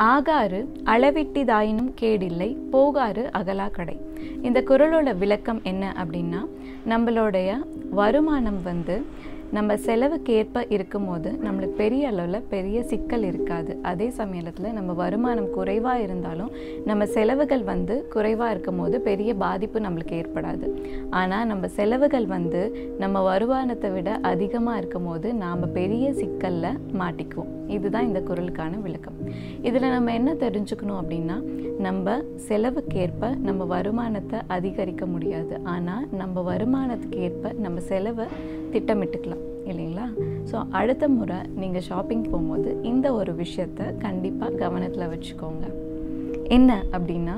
ஆகாறு அளவிட்டிதாயினும் கேடில்லை போகாறு அகலா கடை. இந்த குறளோட விளக்கம் என்ன அப்படின்னா, நம்மளுடைய வருமானம் நம்ம செலவுக்கேற்ப இருக்கும்போது நம்மளுக்கு பெரிய அளவில் பெரிய சிக்கல் இருக்காது. அதே சமயத்தில் நம்ம வருமானம் குறைவாக இருந்தாலும் நம்ம செலவுகள் குறைவாக இருக்கும் போது பெரிய பாதிப்பு நம்மளுக்கு ஏற்படாது. ஆனால் நம்ம செலவுகள் நம்ம வருமானத்தை விட அதிகமாக இருக்கும் போது நாம் பெரிய சிக்கலில் மாட்டிக்குவோம். இதுதான் இந்த குறளுக்கான விளக்கம். இதில் நம்ம என்ன தெரிஞ்சுக்கணும் அப்படின்னா, நம்ம செலவுக்கேற்ப நம்ம வருமானத்தை அதிகரிக்க முடியாது. ஆனால் நம்ம வருமானத்துக்கு ஏற்ப நம்ம செலவை திட்டமிட்டுக்கலாம் இல்லைங்களா? ஸோ அடுத்த முறை நீங்கள் ஷாப்பிங் போகும்போது இந்த ஒரு விஷயத்தை கண்டிப்பாக கவனத்தில் வச்சுக்கோங்க. என்ன அப்படின்னா,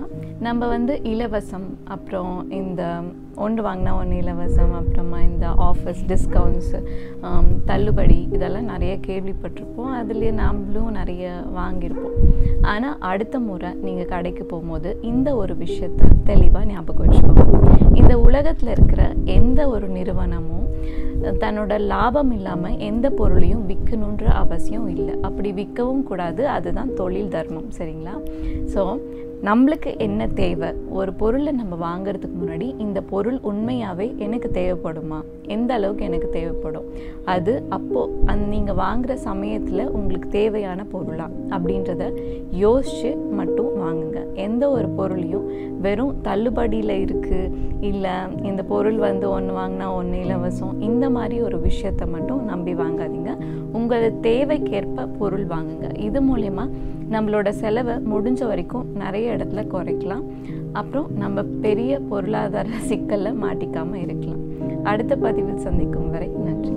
நம்ம இலவசம், அப்புறம் இந்த ஒன்று வாங்கினா ஒன்று இலவசம், அப்புறமா இந்த ஆஃபர்ஸ், டிஸ்கவுண்ட்ஸு, தள்ளுபடி, இதெல்லாம் நிறைய கேள்விப்பட்டிருப்போம். அதுலேயே நாமளும் நிறைய வாங்கியிருப்போம். ஆனால் அடுத்த முறை நீங்கள் கடைக்கு போகும்போது இந்த ஒரு விஷயத்தை தெளிவாக ஞாபகம் வச்சுக்கோங்க. இந்த உலகத்தில் இருக்கிற எந்த ஒரு நிறுவனமும் தன்னோட லாபம் இல்லாமல் எந்த பொருளையும் விற்கணுன்ற அவசியம் இல்லை. அப்படி விற்கவும் கூடாது. அதுதான் தொழில் தர்மம். சரிங்களா? ஸோ நம்மளுக்கு என்ன தேவை, ஒரு பொருளை நம்ம வாங்கிறதுக்கு முன்னாடி இந்த பொருள் உண்மையாகவே எனக்கு தேவைப்படுமா, எந்த அளவுக்கு எனக்கு தேவைப்படும், அது அப்போது நீங்கள் வாங்குகிற சமயத்தில் உங்களுக்கு தேவையான பொருளா அப்படின்றத யோசித்து மட்டும் வாங்குங்க. எந்த ஒரு பொருளையும் வெறும் தள்ளுபடியில் இருக்குது, இல்லை இந்த பொருள் ஒன்று வாங்கினா ஒன்று இலவசம், இந்த மாதிரி ஒரு விஷயத்தை மட்டும் நம்பி வாங்காதீங்க. உங்கள் தேவைக்கேற்ப பொருள் வாங்குங்க. இது மூலமா நம்மளோட செலவை முடிஞ்ச வரைக்கும் நிறைய இடத்துல குறைக்கலாம். அப்புறம் நம்ம பெரிய பொருளாதார சிக்கலில் மாட்டிக்காமல் இருக்கலாம். அடுத்த பதிவில் சந்திக்கும் வரை நன்றி.